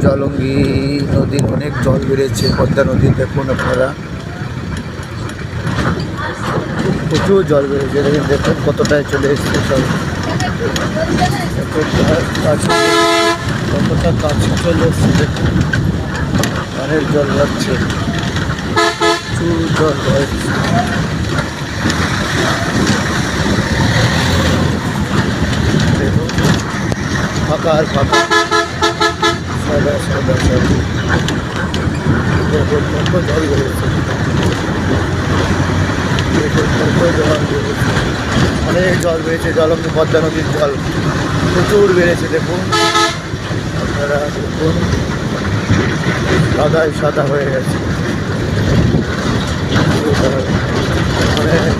জলঙ্গি নদীর অনেক জল বেড়েছে। পদ্মা নদী দেখুন আপনারা, প্রচুর জল বেড়েছে। দেখুন কতটায় চলে এসছে সব, কতটা কাছে চলে এসছে দেখুন। অনেক জল যাচ্ছে, প্রচুর জল যাচ্ছে। দেখুন ফাঁকা আর ফাঁকা, সাদা সাদা সাদা। দেখুন কত জল বেড়েছে, অনেক জল বেড়েছে। জলঙ্গি পদ্মা নদীর জল প্রচুর বেড়েছে দেখুন আপনারা। দেখুন সাদাই সাদা হয়ে গেছে, অনেক